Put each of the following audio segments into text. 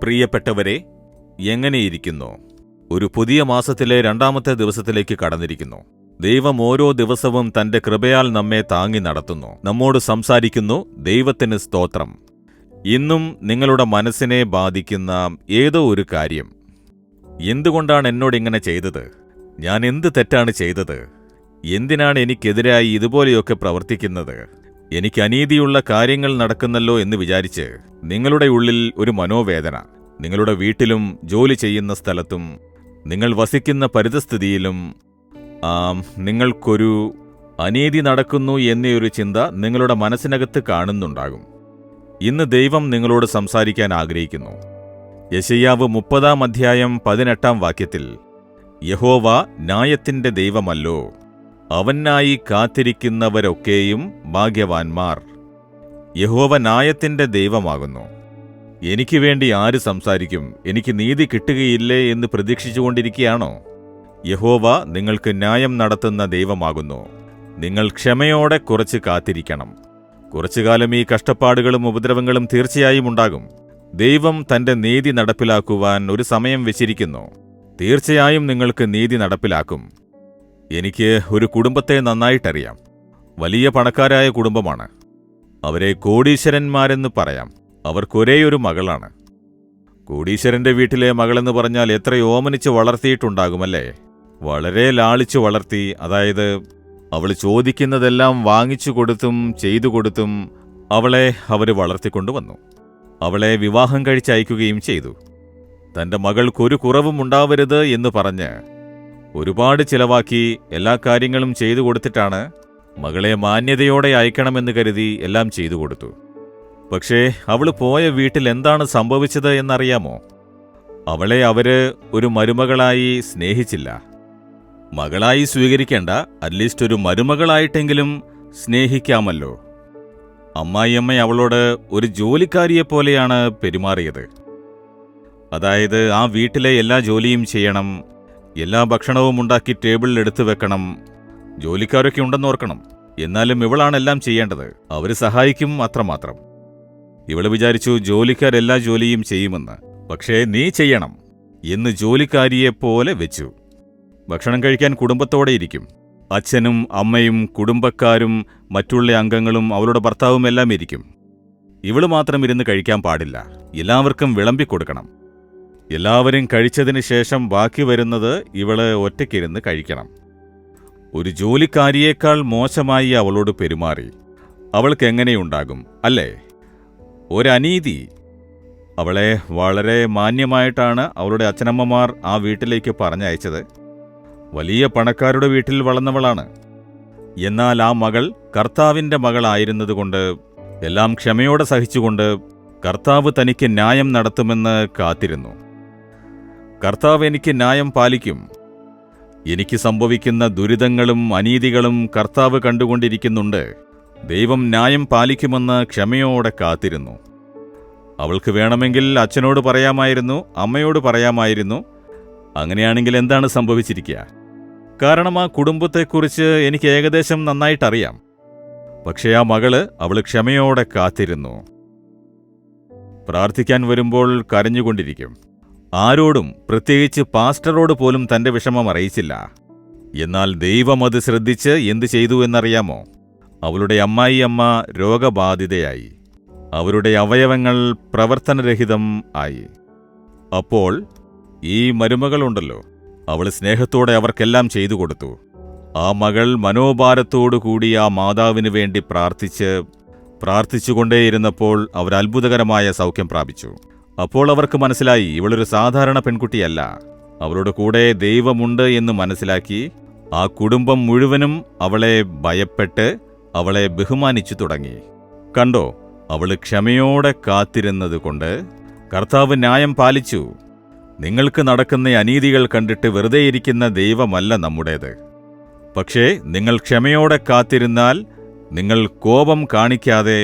പ്രിയപ്പെട്ടവരെ, എങ്ങനെയിരിക്കുന്നു? ഒരു പുതിയ മാസത്തിലെ 2-ാമത്തെ ദിവസത്തിലേക്ക് കടന്നിരിക്കുന്നു. ദൈവം ഓരോ ദിവസവും തന്റെ കൃപയാൽ നമ്മെ താങ്ങി നടത്തുന്നു, നമ്മോട് സംസാരിക്കുന്നു. ദൈവത്തിന് സ്തോത്രം. ഇന്നും നിങ്ങളുടെ മനസ്സിനെ ബാധിക്കുന്ന ഏതോ ഒരു കാര്യം. എന്തുകൊണ്ടാണ് എന്നോടിങ്ങനെ ചെയ്തത്? ഞാൻ എന്ത് തെറ്റാണ് ചെയ്തത്? എന്തിനാണ് എനിക്കെതിരായി ഇതുപോലെയൊക്കെ പ്രവർത്തിക്കുന്നത്? എനിക്ക് അനീതിയുള്ള കാര്യങ്ങൾ നടക്കുന്നല്ലോ എന്ന് വിചാരിച്ച് നിങ്ങളുടെ ഉള്ളിൽ ഒരു മനോവേദന. നിങ്ങളുടെ വീട്ടിലും ജോലി ചെയ്യുന്ന സ്ഥലത്തും നിങ്ങൾ വസിക്കുന്ന പരിതസ്ഥിതിയിലും നിങ്ങൾക്കൊരു അനീതി നടക്കുന്നു എന്നൊരു ചിന്ത നിങ്ങളുടെ മനസ്സിനകത്ത് കാണുന്നുണ്ടാകും. ഇന്ന് ദൈവം നിങ്ങളോട് സംസാരിക്കാൻ ആഗ്രഹിക്കുന്നു. യെശയ്യാവ് 30-ാം അധ്യായം 18-ാം വാക്യത്തിൽ, യഹോവ ന്യായത്തിന്റെ ദൈവമല്ലോ, അവനായി കാത്തിരിക്കുന്നവരൊക്കെയും ഭാഗ്യവാന്മാർ. യഹോവ ന്യായത്തിന്റെ ദൈവമാകുന്നു. എനിക്ക് വേണ്ടി ആര് സംസാരിക്കും? എനിക്ക് നീതി കിട്ടുകയില്ലേ എന്ന് പ്രതീക്ഷിച്ചുകൊണ്ടിരിക്കുകയാണോ? യഹോവ നിങ്ങൾക്ക് ന്യായം നടത്തുന്ന ദൈവമാകുന്നു. നിങ്ങൾ ക്ഷമയോടെ കുറച്ച് കാത്തിരിക്കണം. കുറച്ചുകാലം ഈ കഷ്ടപ്പാടുകളും ഉപദ്രവങ്ങളും തീർച്ചയായും ഉണ്ടാകും. ദൈവം തന്റെ നീതി നടപ്പിലാക്കുവാൻ ഒരു സമയം വെച്ചിരിക്കുന്നു. തീർച്ചയായും നിങ്ങൾക്ക് നീതി നടപ്പിലാക്കും. എനിക്ക് ഒരു കുടുംബത്തെ നന്നായിട്ടറിയാം. വലിയ പണക്കാരായ കുടുംബമാണ്. അവരെ കോടീശ്വരന്മാരെന്ന് പറയാം. അവർക്കൊരേയൊരു മകളാണ്. കോടീശ്വരന്റെ വീട്ടിലെ മകളെന്ന് പറഞ്ഞാൽ എത്ര ഓമനിച്ച് വളർത്തിയിട്ടുണ്ടാകുമല്ലേ? വളരെ ലാളിച്ചു വളർത്തി. അതായത് അവൾ ചോദിക്കുന്നതെല്ലാം വാങ്ങിച്ചു കൊടുത്തും ചെയ്തു കൊടുത്തും അവളെ അവർ വളർത്തിക്കൊണ്ടുവന്നു. അവളെ വിവാഹം കഴിച്ചയക്കുകയും ചെയ്തു. തന്റെ മകൾക്കൊരു കുറവും ഉണ്ടാവരുത് എന്ന് പറഞ്ഞ് ഒരുപാട് ചിലവാക്കി എല്ലാ കാര്യങ്ങളും ചെയ്തു കൊടുത്തിട്ടാണ് മകളെ മാന്യതയോടെ അയക്കണമെന്ന് കരുതി എല്ലാം ചെയ്തു കൊടുത്തു. പക്ഷേ അവൾ പോയ വീട്ടിൽ എന്താണ് സംഭവിച്ചത് എന്നറിയാമോ? അവളെ അവര് ഒരു മരുമകളായി സ്നേഹിച്ചില്ല. മകളായി സ്വീകരിക്കേണ്ട, അറ്റ്ലീസ്റ്റ് ഒരു മരുമകളായിട്ടെങ്കിലും സ്നേഹിക്കാമല്ലോ. അമ്മായിയമ്മ അവളോട് ഒരു ജോലിക്കാരിയെപ്പോലെയാണ് പെരുമാറിയത്. അതായത് ആ വീട്ടിലെ എല്ലാ ജോലിയും ചെയ്യണം, എല്ലാ ഭക്ഷണവും ഉണ്ടാക്കി ടേബിളിൽ എടുത്തു വെക്കണം. ജോലിക്കാരൊക്കെ ഉണ്ടെന്നോർക്കണം. എന്നാലും ഇവളാണെല്ലാം ചെയ്യേണ്ടത്. അവർ സഹായിക്കും, അത്രമാത്രം. ഇവള് വിചാരിച്ചു ജോലിക്കാരെല്ലാ ജോലിയും ചെയ്യുമെന്ന്. പക്ഷേ നീ ചെയ്യണം എന്ന് ജോലിക്കാരിയെപ്പോലെ വെച്ചു. ഭക്ഷണം കഴിക്കാൻ കുടുംബത്തോടെ ഇരിക്കും. അച്ഛനും അമ്മയും കുടുംബക്കാരും മറ്റുള്ള അംഗങ്ങളും അവളുടെ ഭർത്താവും എല്ലാം ഇരിക്കും. ഇവള് മാത്രം ഇരുന്ന് കഴിക്കാൻ പാടില്ല. എല്ലാവർക്കും വിളമ്പിക്കൊടുക്കണം. എല്ലാവരും കഴിച്ചതിന് ശേഷം ബാക്കി വരുന്നത് ഇവള് ഒറ്റയ്ക്കിരുന്ന് കഴിക്കണം. ഒരു ജോലിക്കാരിയേക്കാൾ മോശമായി അവളോട് പെരുമാറി. അവൾക്ക് എങ്ങനെയുണ്ടാകും അല്ലേ? ഒരനീതി. അവളെ വളരെ മാന്യമായിട്ടാണ് അവളുടെ അച്ഛനമ്മമാർ ആ വീട്ടിലേക്ക് പറഞ്ഞയച്ചത്. വലിയ പണക്കാരുടെ വീട്ടിൽ വളർന്നവളാണ്. എന്നാൽ ആ മകൾ കർത്താവിൻ്റെ മകളായിരുന്നതുകൊണ്ട് എല്ലാം ക്ഷമയോടെ സഹിച്ചുകൊണ്ട് കർത്താവ് തനിക്ക് ന്യായം നടത്തുമെന്ന് കാത്തിരുന്നു. കർത്താവ് എനിക്ക് ന്യായം പാലിക്കും. എനിക്ക് സംഭവിക്കുന്ന ദുരിതങ്ങളും അനീതികളും കർത്താവ് കണ്ടുകൊണ്ടിരിക്കുന്നുണ്ട്. ദൈവം ന്യായം പാലിക്കുമെന്ന് ക്ഷമയോടെ കാത്തിരുന്നു. അവൾക്ക് വേണമെങ്കിൽ അച്ഛനോട് പറയാമായിരുന്നു, അമ്മയോട് പറയാമായിരുന്നു. അങ്ങനെയാണെങ്കിൽ എന്താണ് സംഭവിച്ചിരിക്കുക? കാരണം ആ കുടുംബത്തെക്കുറിച്ച് എനിക്ക് ഏകദേശം നന്നായിട്ടറിയാം. പക്ഷേ ആ മകള് അവള് ക്ഷമയോടെ കാത്തിരുന്നു. പ്രാർത്ഥിക്കാൻ വരുമ്പോൾ കരഞ്ഞുകൊണ്ടിരിക്കും. ആരോടും, പ്രത്യേകിച്ച് പാസ്റ്ററോട് പോലും തന്റെ വിഷമം അറിയിച്ചില്ല. എന്നാൽ ദൈവം അത് ശ്രദ്ധിച്ച് എന്തു ചെയ്തു എന്നറിയാമോ? അവളുടെ അമ്മായിയമ്മ രോഗബാധിതയായി. അവരുടെ അവയവങ്ങൾ പ്രവർത്തനരഹിതം ആയി. അപ്പോൾ ഈ മരുമകളുണ്ടല്ലോ, അവൾ സ്നേഹത്തോടെ അവർക്കെല്ലാം ചെയ്തു കൊടുത്തു. ആ മകൾ മനോഭാരത്തോടുകൂടി ആ മാതാവിന് വേണ്ടി പ്രാർത്ഥിച്ചുകൊണ്ടേയിരുന്നപ്പോൾ അവർ അത്ഭുതകരമായ സൗഖ്യം പ്രാപിച്ചു. അപ്പോൾ അവർക്ക് മനസ്സിലായി ഇവളൊരു സാധാരണ പെൺകുട്ടിയല്ല. അവളുടെ കൂടെ ദൈവമുണ്ട് എന്ന് മനസ്സിലാക്കി ആ കുടുംബം മുഴുവനും അവളെ ഭയപ്പെട്ട് അവളെ ബഹുമാനിച്ചു തുടങ്ങി. കണ്ടോ, അവൾ ക്ഷമയോടെ കാത്തിരുന്നതുകൊണ്ട് കർത്താവ് ന്യായം പാലിച്ചു. നിങ്ങൾക്ക് നടക്കുന്ന അനീതികൾ കണ്ടിട്ട് വെറുതെയിരിക്കുന്ന ദൈവമല്ല നമ്മുടേത്. പക്ഷേ നിങ്ങൾ ക്ഷമയോടെ കാത്തിരുന്നാൽ, നിങ്ങൾ കോപം കാണിക്കാതെ,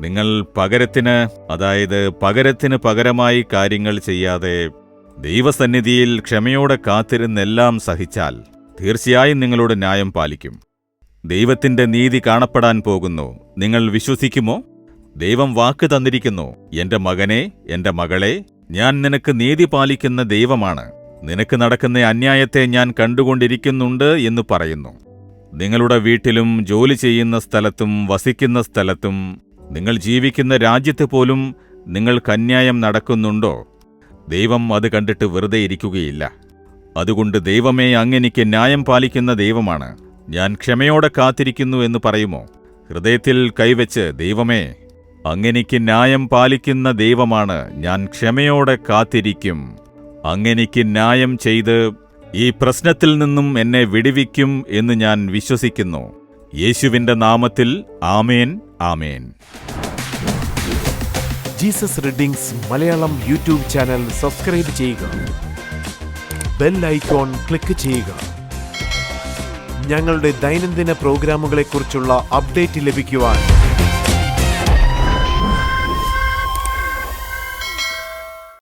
നിങ്ങൾ പകരത്തിന് പകരമായി കാര്യങ്ങൾ ചെയ്യാതെ ദൈവസന്നിധിയിൽ ക്ഷമയോടെ കാത്തിരുന്നെല്ലാം സഹിച്ചാൽ തീർച്ചയായും നിങ്ങളോട് ന്യായം പാലിക്കും. ദൈവത്തിന്റെ നീതി കാണപ്പെടാൻ പോകുന്നു. നിങ്ങൾ വിശ്വസിക്കുമോ? ദൈവം വാക്ക് തന്നിരിക്കുന്നു, എന്റെ മകനെ, എന്റെ മകളെ, ഞാൻ നിനക്ക് നീതി പാലിക്കുന്ന ദൈവമാണ്. നിനക്ക് നടക്കുന്ന അന്യായത്തെ ഞാൻ കണ്ടുകൊണ്ടിരിക്കുന്നുണ്ട് എന്ന് പറയുന്നു. നിങ്ങളുടെ വീട്ടിലും ജോലി ചെയ്യുന്ന സ്ഥലത്തും വസിക്കുന്ന സ്ഥലത്തും നിങ്ങൾ ജീവിക്കുന്ന രാജ്യത്ത് പോലും നിങ്ങൾക്ക് അന്യായം നടക്കുന്നുണ്ടോ? ദൈവം അത് കണ്ടിട്ട് വെറുതെ ഇരിക്കുകയില്ല. അതുകൊണ്ട് ദൈവമേ, അങ്ങെനിക്ക് ന്യായം പാലിക്കുന്ന ദൈവമാണ്, ഞാൻ ക്ഷമയോടെ കാത്തിരിക്കുന്നു എന്ന് പറയുമോ? ഹൃദയത്തിൽ കൈവച്ച്, ദൈവമേ, അങ്ങെനിക്ക് ന്യായം പാലിക്കുന്ന ദൈവമാണ്, ഞാൻ ക്ഷമയോടെ കാത്തിരിക്കും. അങ്ങെനിക്ക് ന്യായം ചെയ്ത് ഈ പ്രശ്നത്തിൽ നിന്നും എന്നെ വിടുവിക്കും എന്ന് ഞാൻ വിശ്വസിക്കുന്നു. യേശുവിന്റെ നാമത്തിൽ ആമേൻ, ആമേൻ. Jesus readings Malayalam YouTube channel subscribe ചെയ്യുക. ബെൽ ഐക്കോൺ ക്ലിക്ക് ചെയ്യുക. ഞങ്ങളുടെ ദൈനംദിന പ്രോഗ്രാമുകളെക്കുറിച്ചുള്ള അപ്ഡേറ്റ് ലഭിക്കുവാൻ